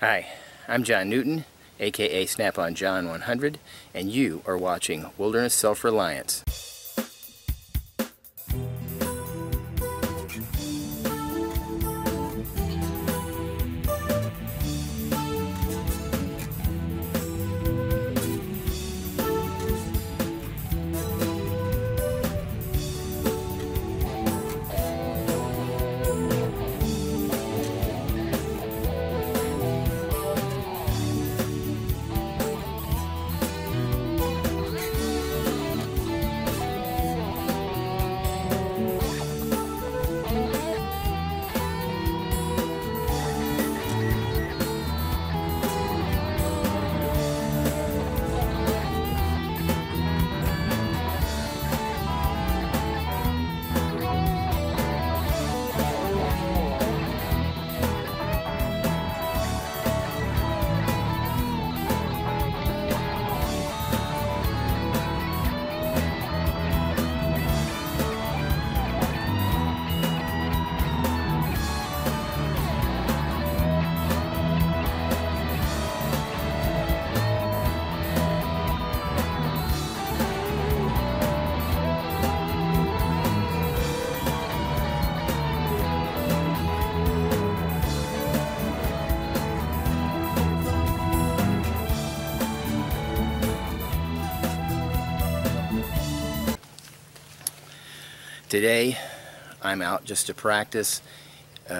Hi, I'm John Newton, aka Snap-on John 100, and you are watching Wilderness Self-Reliance. Today, I'm out just to practice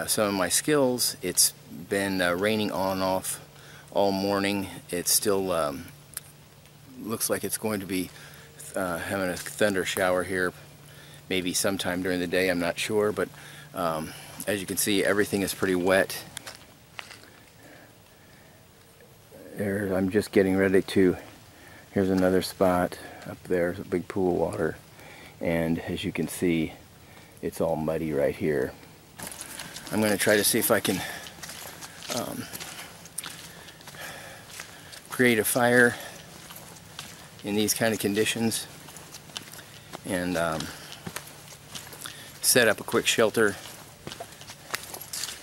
some of my skills. It's been raining on and off all morning. It still looks like it's going to be having a thunder shower here, maybe sometime during the day, I'm not sure, but as you can see, everything is pretty wet. There, I'm just getting ready to, here's another spot up there, a big pool of water. And as you can see, it's all muddy right here. I'm going to try to see if I can create a fire in these kind of conditions and set up a quick shelter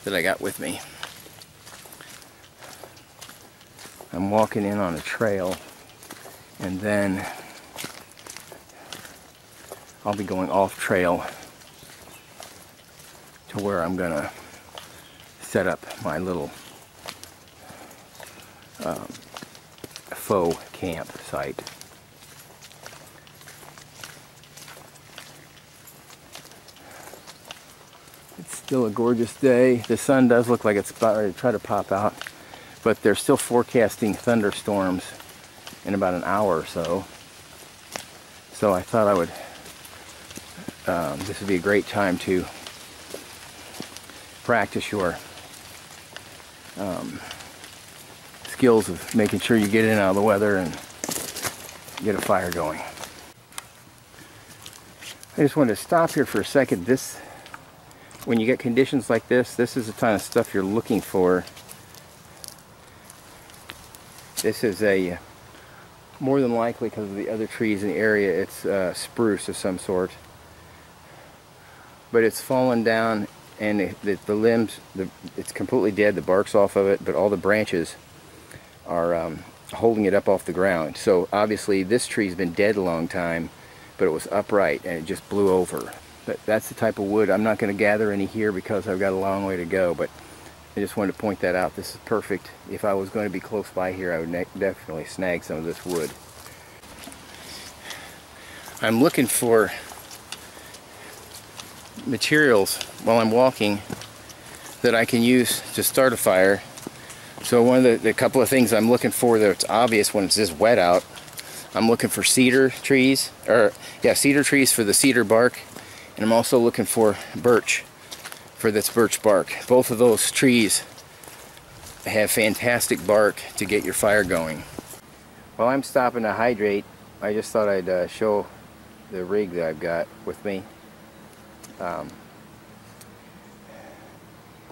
that I got with me. I'm walking in on a trail, and then I'll be going off trail to where I'm gonna set up my little faux camp site. It's still a gorgeous day. The sun does look like it's about ready to try to pop out, but they're still forecasting thunderstorms in about an hour or so. So I thought I would this would be a great time to practice your skills of making sure you get in and out of the weather and get a fire going. I just wanted to stop here for a second. When you get conditions like this is the kind of stuff you're looking for. This is a, more than likely because of the other trees in the area, it's spruce of some sort. But it's fallen down, and the limbs, it's completely dead. The bark's off of it, but all the branches are holding it up off the ground. So obviously this tree's been dead a long time, but it was upright and it just blew over. That's the type of wood. I'm not going to gather any here because I've got a long way to go, but I just wanted to point that out. This is perfect. If I was going to be close by here, I would definitely snag some of this wood. I'm looking for materials while I'm walking that I can use to start a fire. So one of the couple of things I'm looking for that's obvious when it's this wet out, I'm looking for cedar trees, cedar trees for the cedar bark, and I'm also looking for birch for this birch bark. Both of those trees have fantastic bark to get your fire going. While I'm stopping to hydrate, I just thought I'd show the rig that I've got with me.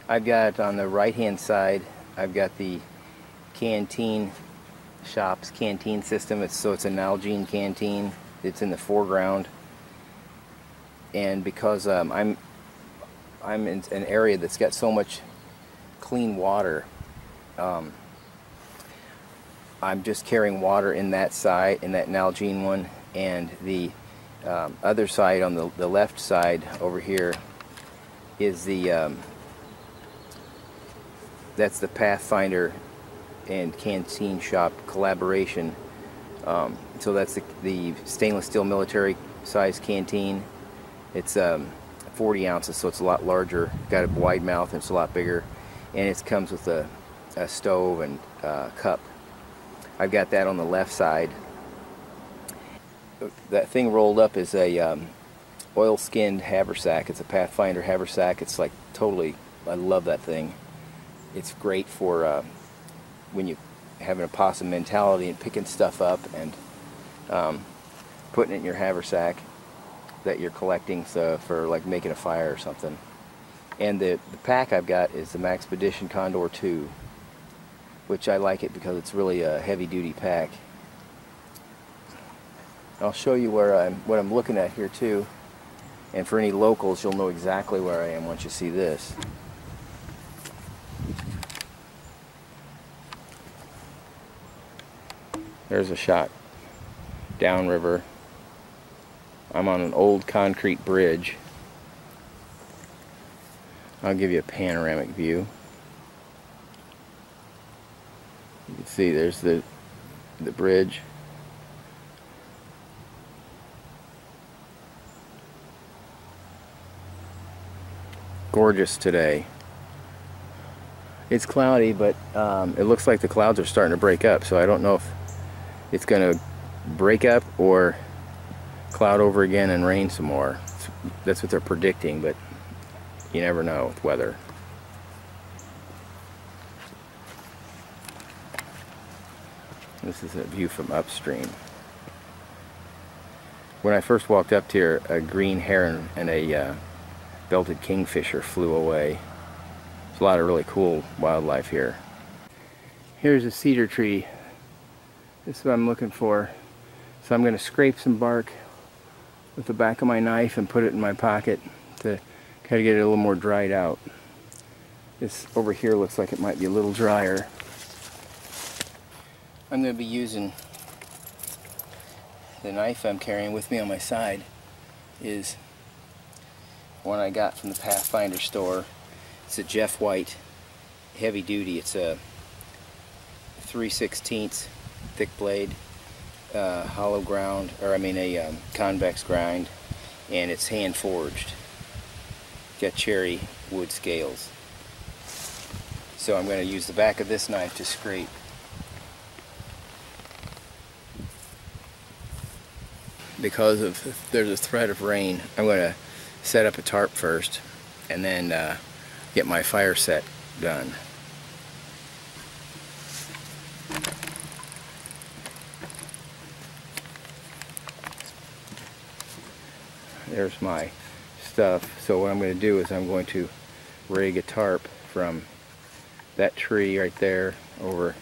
I've got on the right hand side, I've got the canteen shop's canteen system. So it's an Nalgene canteen. It's in the foreground, and because I'm in an area that's got so much clean water, I'm just carrying water in that side, in that Nalgene one, and the other side on the left side over here is the that's the Pathfinder and Canteen Shop collaboration. So that's the stainless steel military size canteen. It's 40 ounces, so it's a lot larger. Got a wide mouth and it's a lot bigger, and it comes with a stove and cup. I've got that on the left side. That thing rolled up is a oil-skinned haversack. It's a Pathfinder haversack. It's like totally, I love that thing. It's great for when you having a possum mentality and picking stuff up and putting it in your haversack that you're collecting, so for like making a fire or something. And the pack I've got is the Maxpedition Condor 2, which I like it because it's really a heavy-duty pack. I'll show you what I'm looking at here too, and for any locals, you'll know exactly where I am once you see this. There's a shot downriver. I'm on an old concrete bridge. I'll give you a panoramic view. You can see there's the bridge. Gorgeous today. It's cloudy, but it looks like the clouds are starting to break up, so I don't know if it's going to break up or cloud over again and rain some more. That's what they're predicting, but you never know with weather. This is a view from upstream. When I first walked up here, a green heron and a belted kingfisher flew away. There's a lot of really cool wildlife here. Here's a cedar tree. This is what I'm looking for. So I'm going to scrape some bark with the back of my knife and put it in my pocket to kind of get it a little more dried out. This over here looks like it might be a little drier. I'm going to be using the knife I'm carrying with me on my side is one I got from the Pathfinder store. It's a Jeff White heavy duty. It's a 3/16 thick blade, hollow ground, or I mean a convex grind, and it's hand forged. Got cherry wood scales. So I'm going to use the back of this knife to scrape. Because of there's a threat of rain, I'm going to set up a tarp first and then get my fire set done. There's my stuff. So what I'm going to do is I'm going to rig a tarp from that tree right there over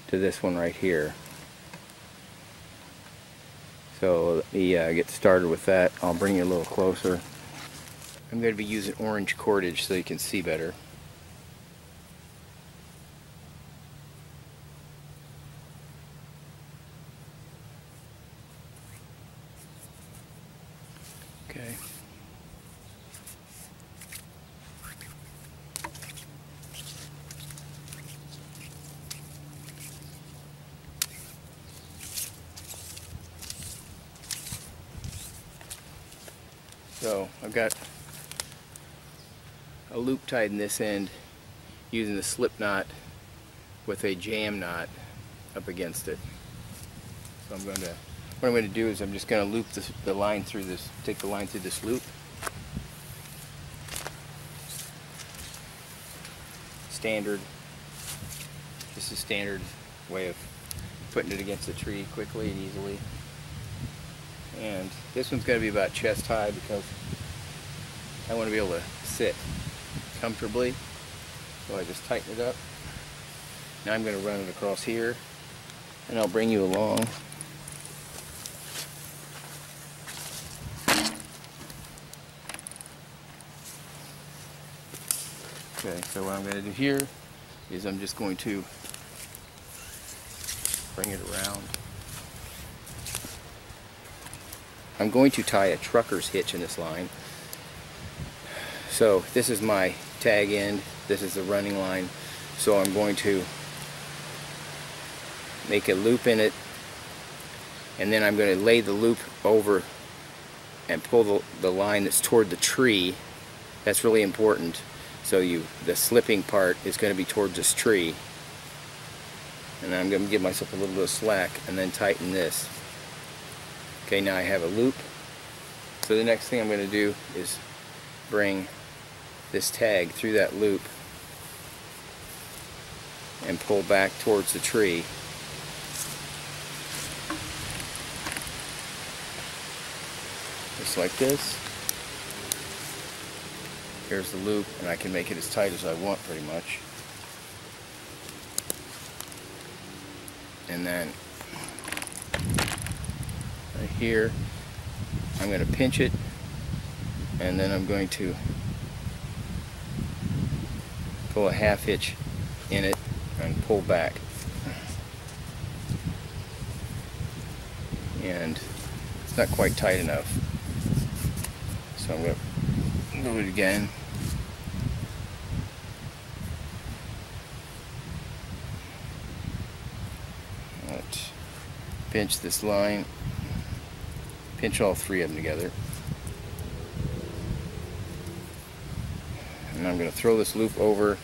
to this one right here. So let me get started with that. I'll bring you a little closer. I'm going to be using orange cordage so you can see better. Okay. So I've got a loop tied in this end using the slip knot with a jam knot up against it. So what I'm going to do is I'm just going to loop the line through this, take the line through this loop. Standard, just a standard way of putting it against the tree quickly and easily. And this one's going to be about chest high because I want to be able to sit comfortably. So I just tighten it up. Now I'm going to run it across here and I'll bring you along. Okay, so what I'm going to do here is I'm just going to bring it around. I'm going to tie a trucker's hitch in this line. So this is my tag end, this is the running line. So I'm going to make a loop in it, and then I'm going to lay the loop over and pull the line that's toward the tree. That's really important. So the slipping part is going to be towards this tree. And I'm going to give myself a little bit of slack and then tighten this. Okay, now I have a loop. So the next thing I'm going to do is bring this tag through that loop and pull back towards the tree. Just like this. Here's the loop, and I can make it as tight as I want pretty much. And then right here, I'm going to pinch it, and then I'm going to pull a half hitch in it and pull back. And it's not quite tight enough. So I'm going to do it again. Let's pinch this line. Pinch all three of them together. And I'm going to throw this loop over,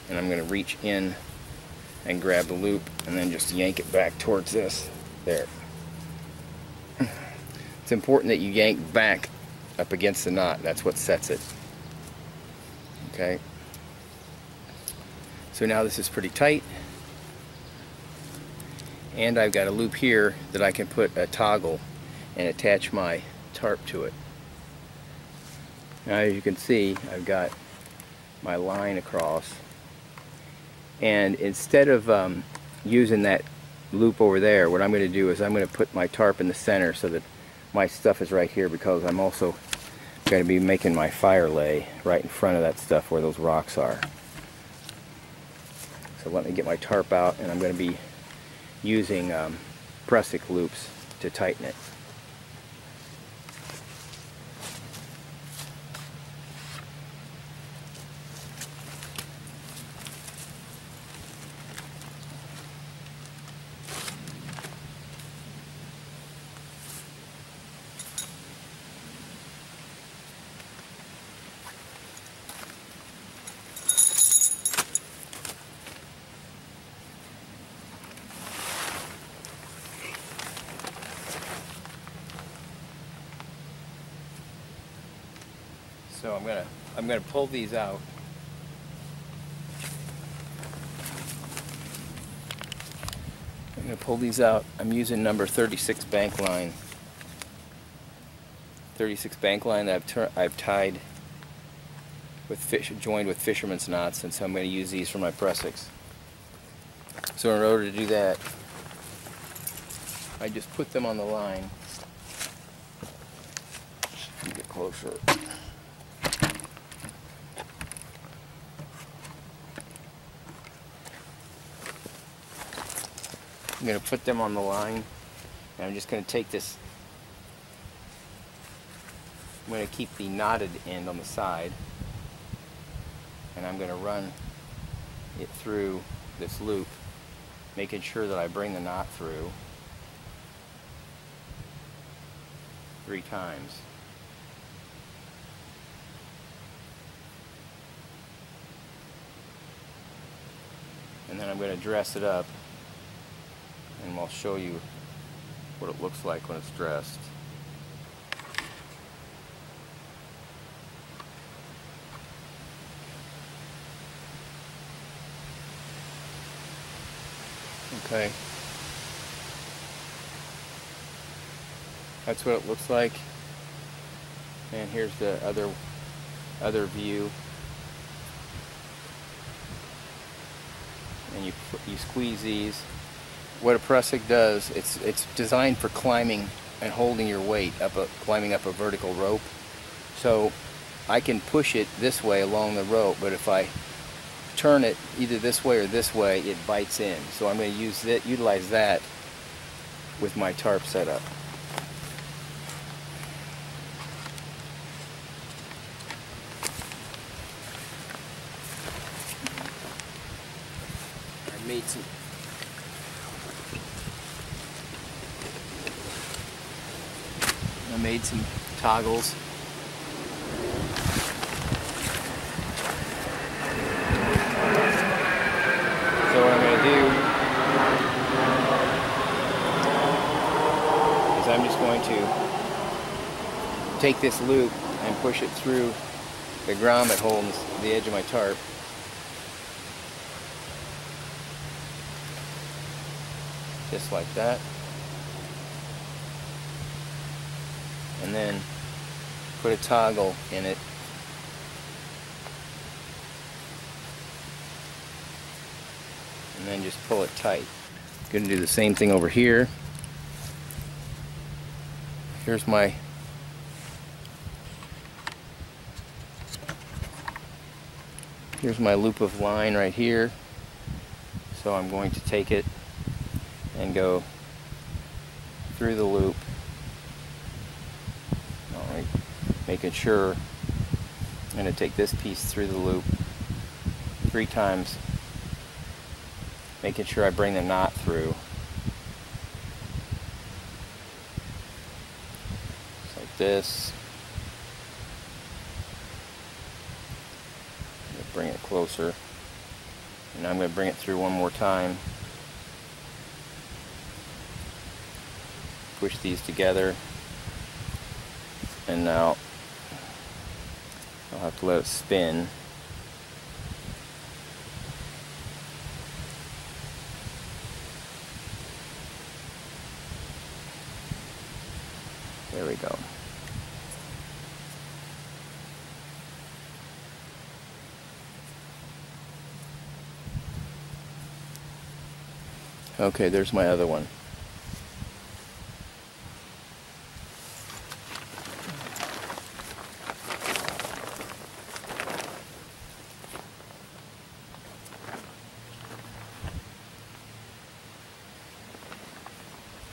and I'm going to reach in and grab the loop and then just yank it back towards this. There. It's important that you yank back up against the knot. That's what sets it. Okay. So now this is pretty tight. And I've got a loop here that I can put a toggle and attach my tarp to it. Now as you can see, I've got my line across, and instead of using that loop over there, what I'm going to do is I'm going to put my tarp in the center so that my stuff is right here, because I'm also going to be making my fire lay right in front of that stuff where those rocks are. So let me get my tarp out, and I'm going to be using prusik loops to tighten it. So I'm gonna pull these out. I'm gonna pull these out. I'm using number 36 bank line. 36 bank line that I've tied with joined with fisherman's knots, and so I'm going to use these for my prusiks. So in order to do that, I just put them on the line. Let me get closer. I'm going to put them on the line, and I'm just going to take this. I'm going to keep the knotted end on the side, and I'm going to run it through this loop, making sure that I bring the knot through 3 times. And then I'm going to dress it up, and I'll show you what it looks like when it's dressed. Okay. That's what it looks like. And here's the other view. And you squeeze these. What a prusik does, it's designed for climbing and holding your weight climbing up a vertical rope. So I can push it this way along the rope, but if I turn it either this way or this way, it bites in. So I'm going to utilize that with my tarp setup. I made some toggles. So what I'm going to do is I'm just going to take this loop and push it through the grommet hole in the edge of my tarp. Just like that. And then put a toggle in it. And then just pull it tight. Going to do the same thing over here. Here's my loop of line right here. So I'm going to take it and go through the loop. Alright, making sure I'm going to take this piece through the loop 3 times, making sure I bring the knot through. Just like this. I'm going to bring it closer. And I'm going to bring it through one more time. Push these together, and now I'll have to let it spin. There we go. Okay, there's my other one.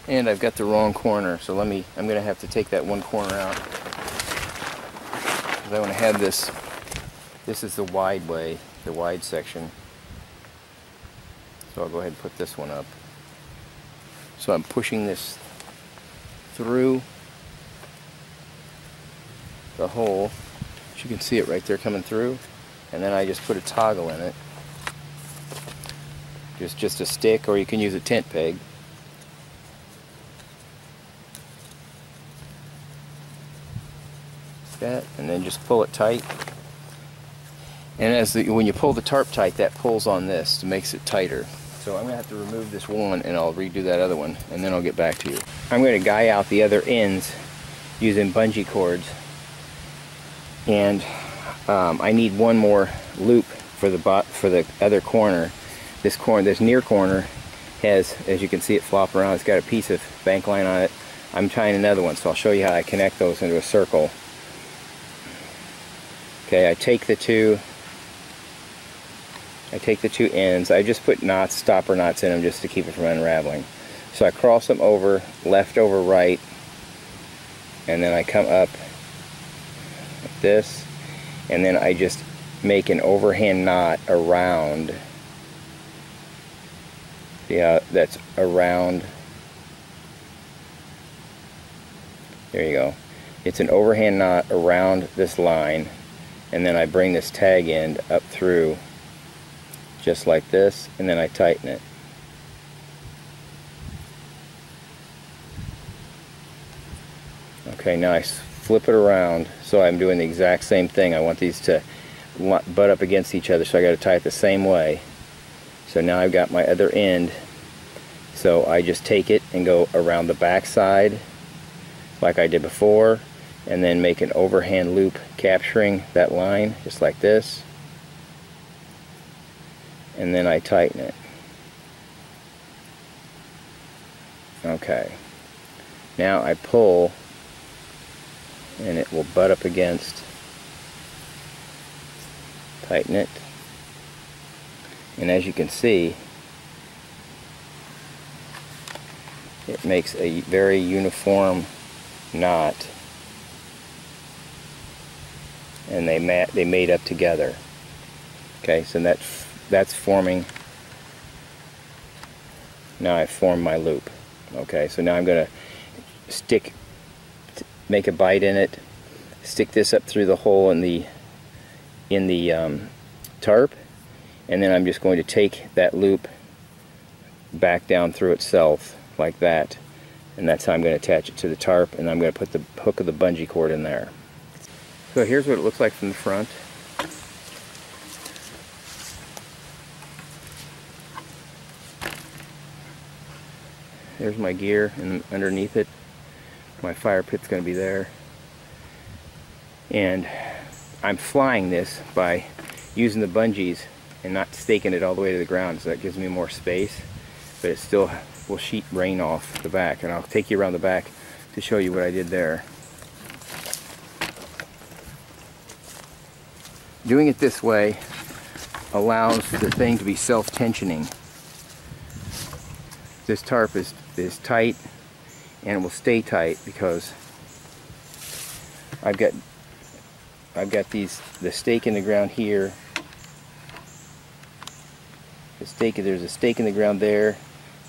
And I've got the wrong corner, so I'm going to have to take that one corner out. Because I want to have this is the wide way, the wide section. So I'll go ahead and put this one up. So I'm pushing this through the hole. As you can see it right there coming through. And then I just put a toggle in it. Just a stick, or you can use a tent peg. That, and then just pull it tight. And when you pull the tarp tight, that pulls on this to makes it tighter. So I'm going to have to remove this one, and I'll redo that other one, and then I'll get back to you. I'm going to guy out the other ends using bungee cords, and I need one more loop for the other corner. This near corner has, as you can see it flop around, it's got a piece of bank line on it. I'm tying another one, so I'll show you how I connect those into a circle. Okay, I take the two ends. I just put knots, stopper knots in them just to keep it from unraveling. So I cross them over, left over right, and then I come up like this, and then I just make an overhand knot around. Yeah, that's around. There you go. It's an overhand knot around this line. And then I bring this tag end up through just like this, and then I tighten it. Okay, now I flip it around, so I'm doing the exact same thing. I want these to butt up against each other, so I got to tie it the same way. So now I've got my other end, so I just take it and go around the back side like I did before, and then make an overhand loop capturing that line just like this, and then I tighten it. Okay, now I pull and it will butt up against, tighten it, And as you can see, it makes a very uniform knot, and they made up together. Okay, so that's forming. Now I've formed my loop. Okay, so now I'm going to make a bite in it, stick this up through the hole in the tarp, and then I'm just going to take that loop back down through itself like that, and that's how I'm going to attach it to the tarp, and I'm going to put the hook of the bungee cord in there. So here's what it looks like from the front. There's my gear, and underneath it my fire pit's going to be there. And I'm flying this by using the bungees and not staking it all the way to the ground, so that gives me more space, but it still will sheet rain off the back. And I'll take you around the back to show you what I did there. Doing it this way allows the thing to be self-tensioning. This tarp is tight, and it will stay tight because I've got the stake in the ground here. There's a stake in the ground there.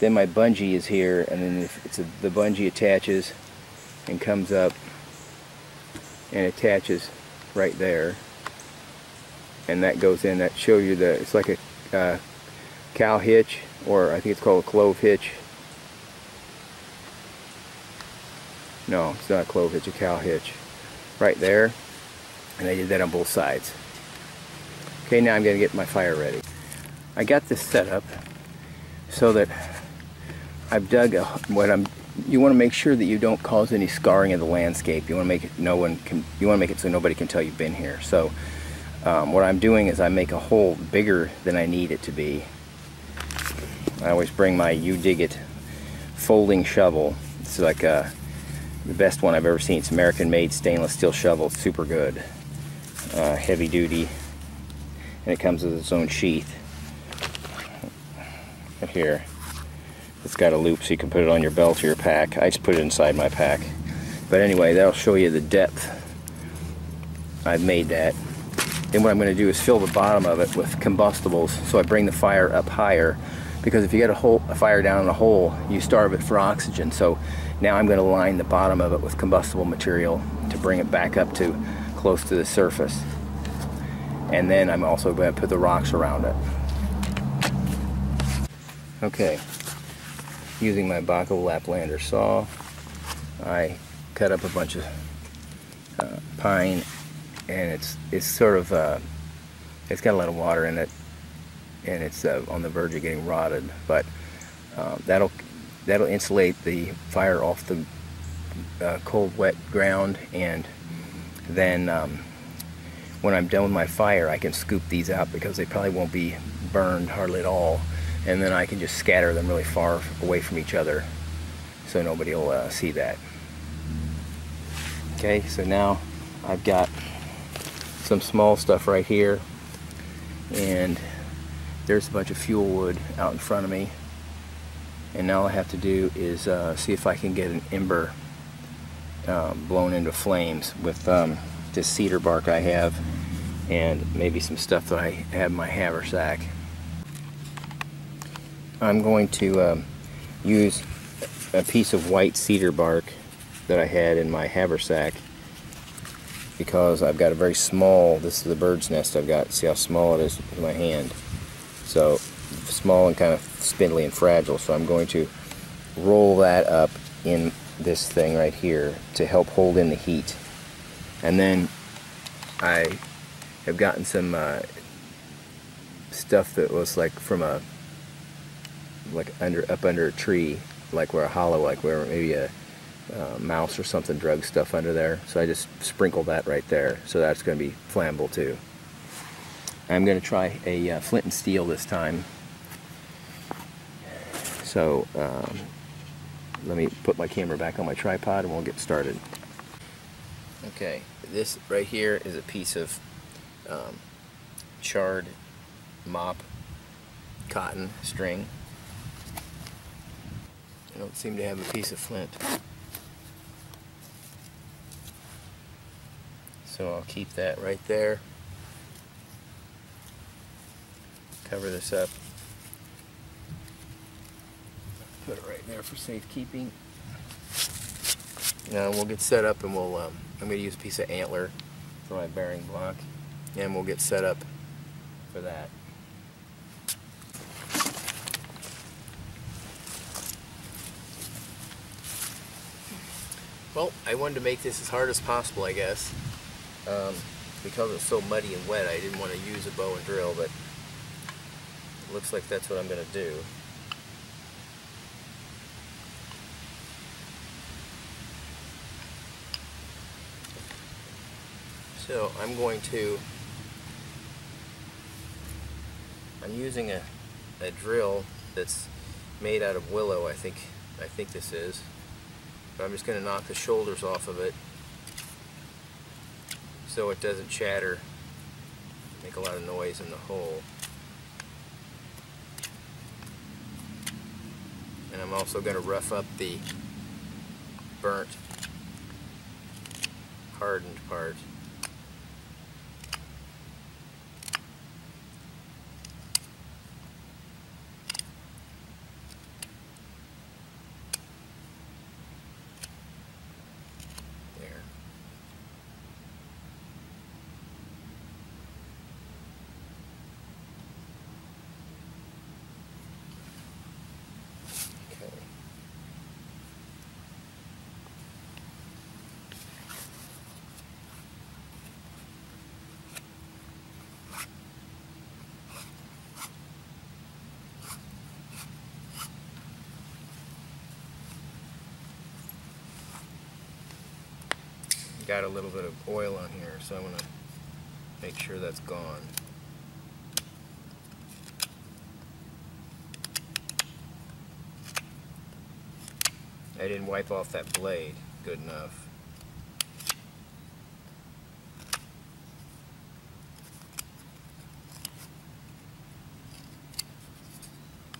Then my bungee is here, and then the bungee attaches and comes up and attaches right there, and that goes in. That shows you it's like a cow hitch, or I think it's called a clove hitch. No, it's not a clove hitch, a cow hitch. Right there. And I did that on both sides. Okay, now I'm going to get my fire ready. I got this set up so that I've dug you want to make sure that you don't cause any scarring of the landscape. You want to make it you want to make it so nobody can tell you've been here. So what I'm doing is I make a hole bigger than I need it to be. I always bring my You Dig It folding shovel. It's like the best one I've ever seen. It's American made stainless steel shovel. It's super good. Heavy duty. And it comes with its own sheath. Right here. It's got a loop so you can put it on your belt or your pack. I just put it inside my pack. But anyway, that'll show you the depth. I've made that. Then what I'm going to do is fill the bottom of it with combustibles, so I bring the fire up higher, because if you get a fire down in a hole, you starve it for oxygen. So now I'm going to line the bottom of it with combustible material to bring it back up to close to the surface. And then I'm also going to put the rocks around it. Okay, using my Baco Laplander saw, I cut up a bunch of pine, and it's sort of it's got a lot of water in it, and it's on the verge of getting rotted, but that'll insulate the fire off the cold, wet ground. And then when I'm done with my fire, I can scoop these out because they probably won't be burned hardly at all, and then I can just scatter them really far away from each other so nobody will see that. Okay, so now I've got some small stuff right here, and there's a bunch of fuel wood out in front of me, and now all I have to do is see if I can get an ember blown into flames with this cedar bark I have, and maybe some stuff that I have in my haversack. I'm going to use a piece of white cedar bark that I had in my haversack, because I've got a very small, this is the bird's nest I've got, see how small it is with my hand, so small and kind of spindly and fragile. So I'm going to roll that up in this thing right here to help hold in the heat. And then I have gotten some stuff that was like from a up under a tree, like where a hollow, like where maybe a mouse or something drug stuff under there. So I just sprinkle that right there, so that's going to be flammable too. I'm going to try a flint and steel this time. So let me put my camera back on my tripod and we'll get started. Okay, this right here is a piece of charred mop cotton string. I don't seem to have a piece of flint. So I'll keep that right there. Cover this up. Put it right there for safekeeping. Now we'll get set up, and we'll I'm going to use a piece of antler for my bearing block, and we'll get set up for that. Well, I wanted to make this as hard as possible, I guess. Because it's so muddy and wet, I didn't want to use a bow and drill, but it looks like that's what I'm going to do. So I'm using a drill that's made out of willow, I think this is. But I'm just going to knock the shoulders off of it so it doesn't chatter, make a lot of noise in the hole. And I'm also going to rough up the burnt, hardened part. Got a little bit of oil on here, so I'm going to make sure that's gone. I didn't wipe off that blade good enough.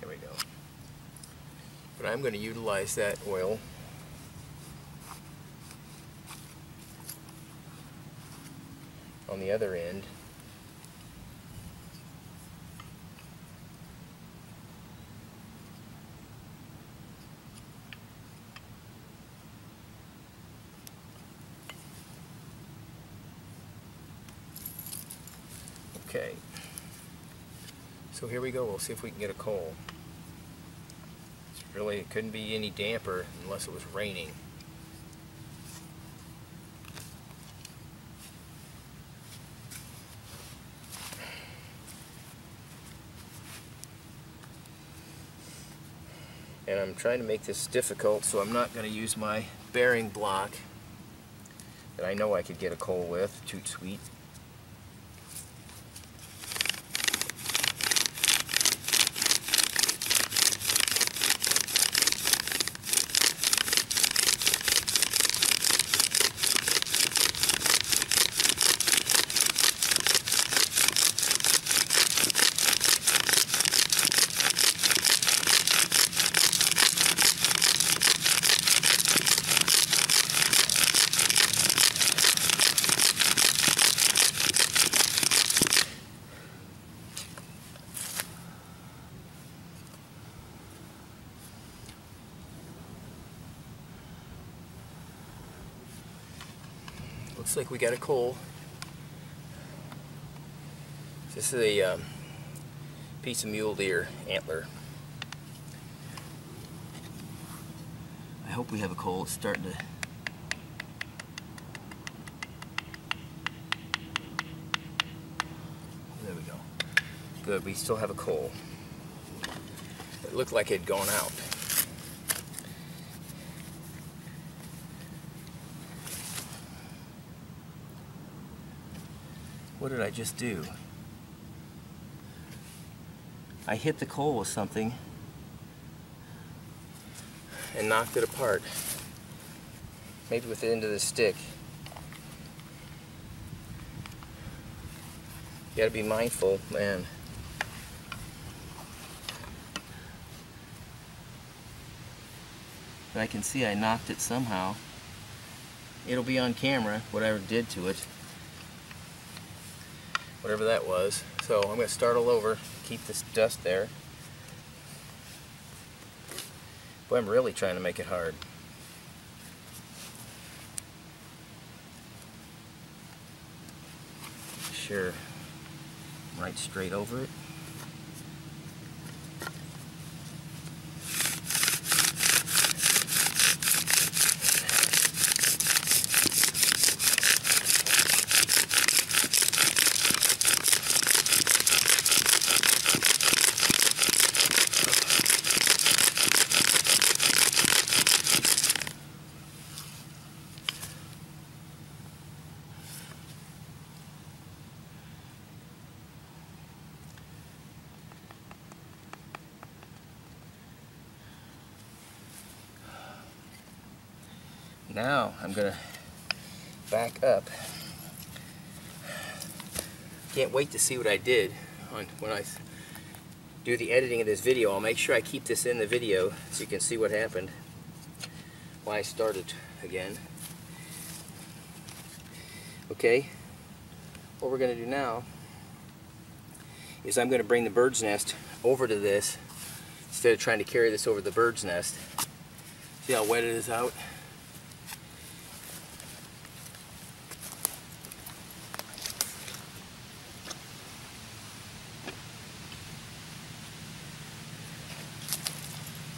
There we go. But I'm going to utilize that oil on the other end. Okay, so here we go. We'll see if we can get a coal. It couldn't be any damper unless it was raining. And I'm trying to make this difficult, so I'm not going to use my bearing block that I know I could get a coal with. Toot sweet. Looks like we got a coal. This is a piece of mule deer antler. I hope we have a coal. It's starting to... There we go. Good, we still have a coal. It looked like it had gone out. What did I just do? I hit the coal with something and knocked it apart. Maybe with the end of the stick. You gotta be mindful, man. But I can see I knocked it somehow. It'll be on camera, whatever did to it. Whatever that was. So I'm going to start all over, keep this dust there. Boy, I'm really trying to make it hard. Sure, right straight over it. Now I'm going to back up. Can't wait to see what I did when I do the editing of this video. I'll make sure I keep this in the video so you can see what happened, why I started again. Okay, what we're going to do now is I'm going to bring the bird's nest over to this instead of trying to carry this over the bird's nest. See how wet it is out?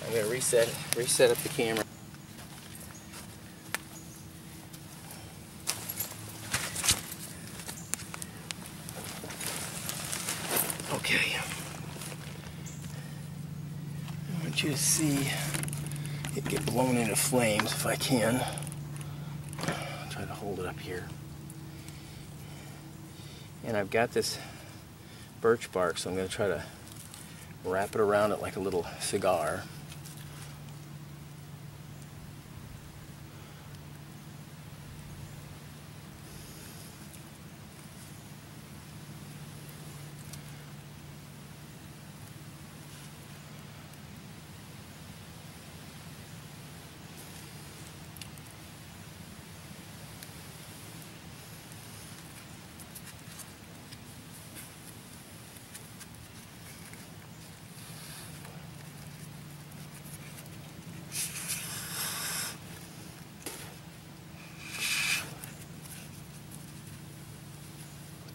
I'm going to reset up the camera. Okay. I want you to see it get blown into flames if I can. I'll try to hold it up here. And I've got this birch bark, so I'm going to try to wrap it around it like a little cigar.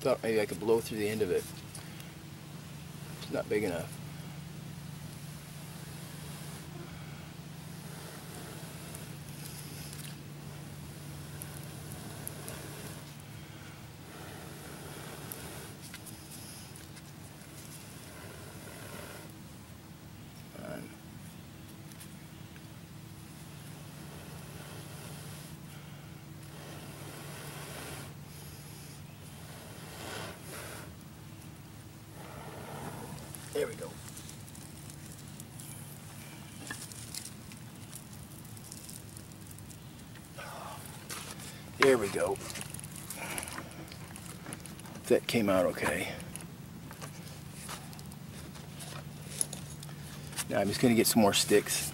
Thought maybe I could blow through the end of it. It's not big enough. There we go. There we go. That came out okay. Now I'm just going to get some more sticks.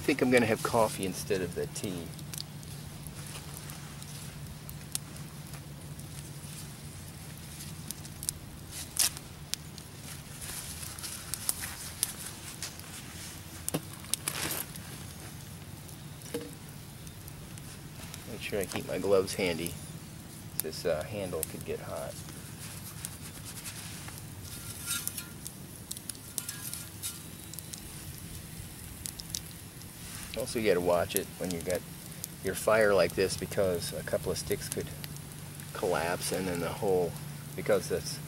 think I'm going to have coffee instead of the tea. Make sure I keep my gloves handy. This handle could get hot. Also, you got to watch it when you got your fire like this, because a couple of sticks could collapse, and then the whole, because that's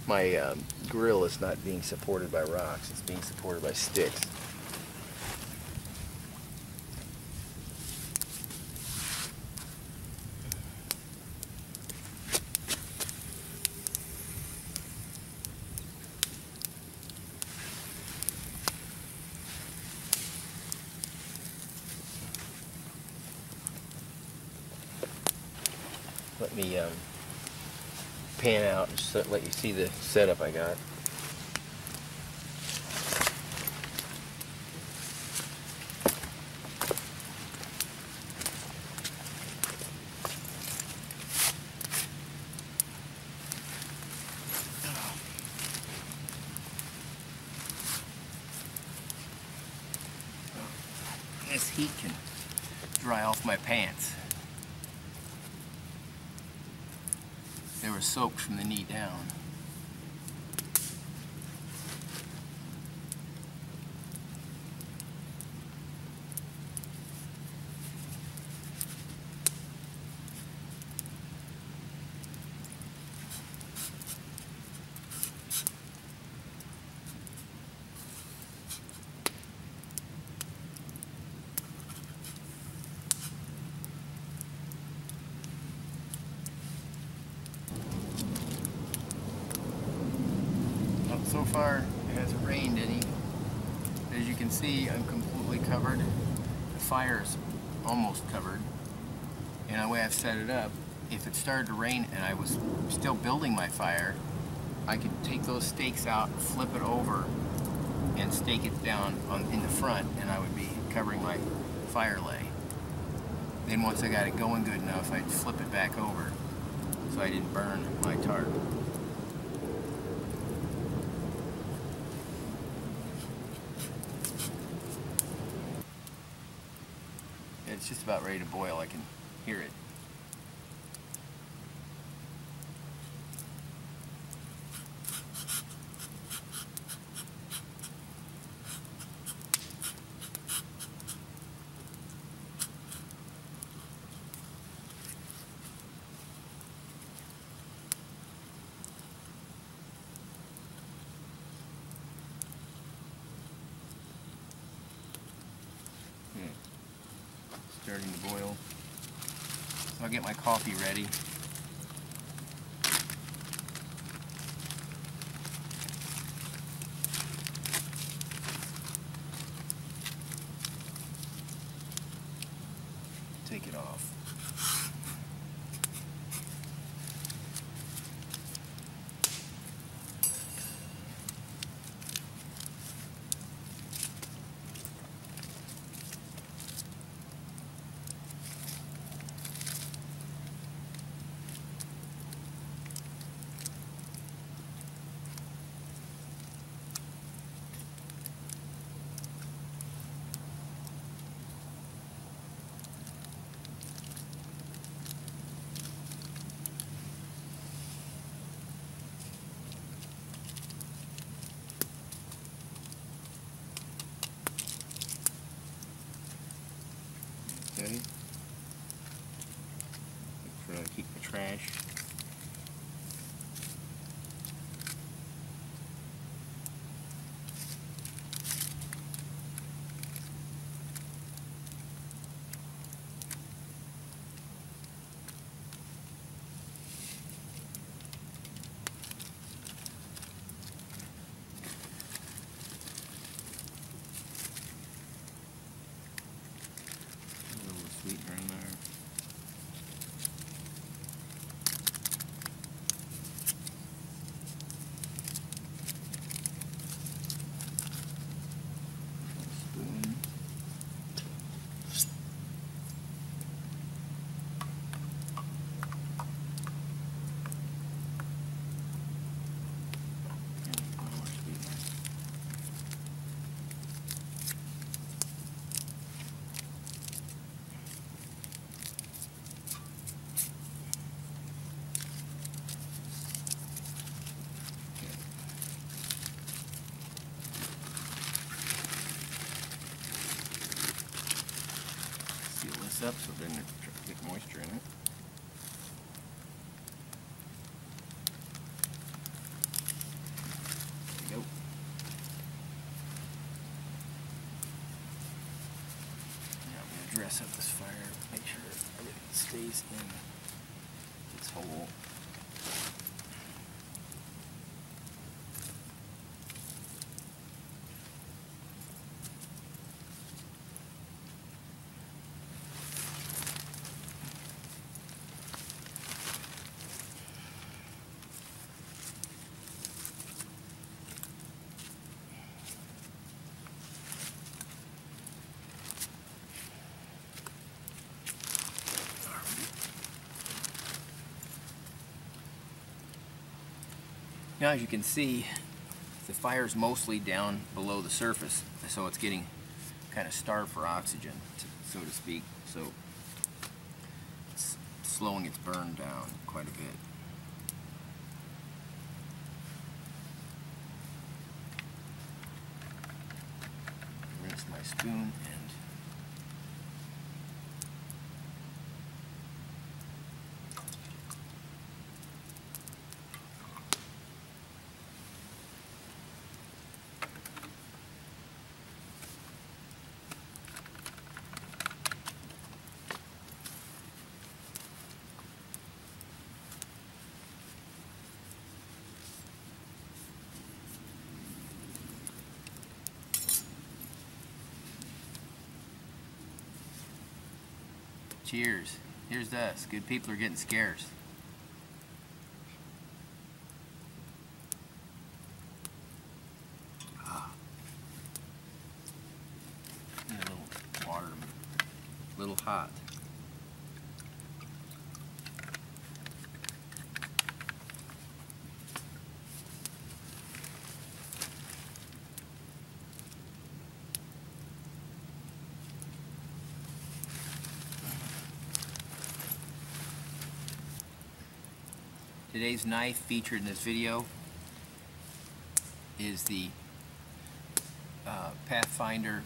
my grill is not being supported by rocks, it's being supported by sticks. Let me pan out and just let you see the setup I got. This heat can dry off my pants. They were soaked from the knee down. So far, it hasn't rained any. As you can see, I'm completely covered. The fire is almost covered. And the way I've set it up, if it started to rain and I was still building my fire, I could take those stakes out, flip it over, and stake it down in the front, and I would be covering my fire lay. Then once I got it going good enough, I'd flip it back over so I didn't burn my tarp. It's just about ready to boil. I can hear it. Starting to boil. So I'll get my coffee ready. Take it off. Okay. Try to keep the trash. Sweetener in there. this up so it doesn't get moisture in it. There you go. Now I'm going to dress up this fire, make sure everything stays in its hole. Now, as you can see, the fire's mostly down below the surface, so it's getting kind of starved for oxygen, so to speak. So it's slowing its burn down quite a bit. Rinse my spoon and cheers. Here's to us. Good people are getting scarce. Need a little water, a little hot. Today's knife featured in this video is the Pathfinder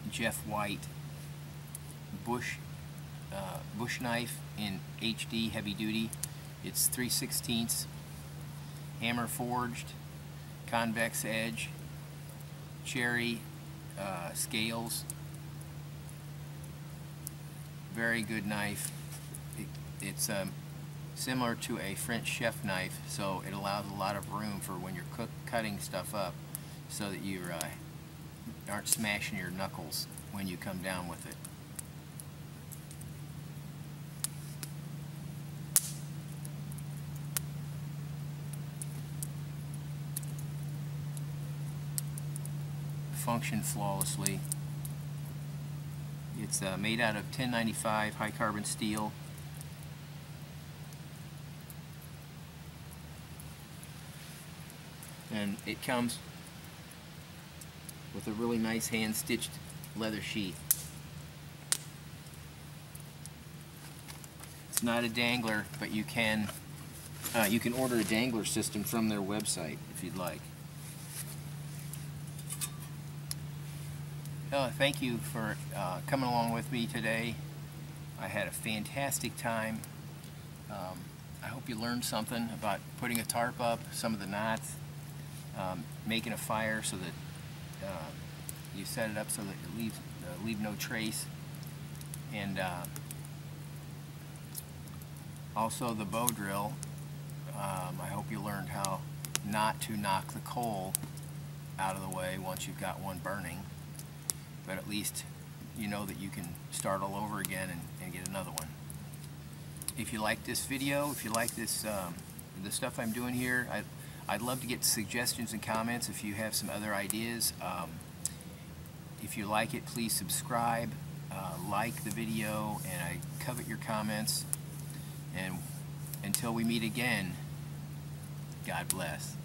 Jeff White bush knife in HD heavy duty. It's 3/16 hammer forged, convex edge, cherry scales. Very good knife. It's similar to a French chef knife, so it allows a lot of room for when you're cutting stuff up, so that you aren't smashing your knuckles when you come down with it. Function flawlessly. It's made out of 1095 high carbon steel. And it comes with a really nice hand-stitched leather sheath. It's not a dangler, but you can order a dangler system from their website if you'd like. Thank you for coming along with me today. I had a fantastic time. I hope you learned something about putting a tarp up, some of the knots, making a fire so that you set it up so that it leave no trace, and also the bow drill. I hope you learned how not to knock the coal out of the way once you've got one burning, but at least you know that you can start all over again and get another one. If you like this video, if you like this the stuff I'm doing here, I'd love to get suggestions and comments if you have some other ideas. If you like it, please subscribe, like the video, and I covet your comments. And until we meet again, God bless.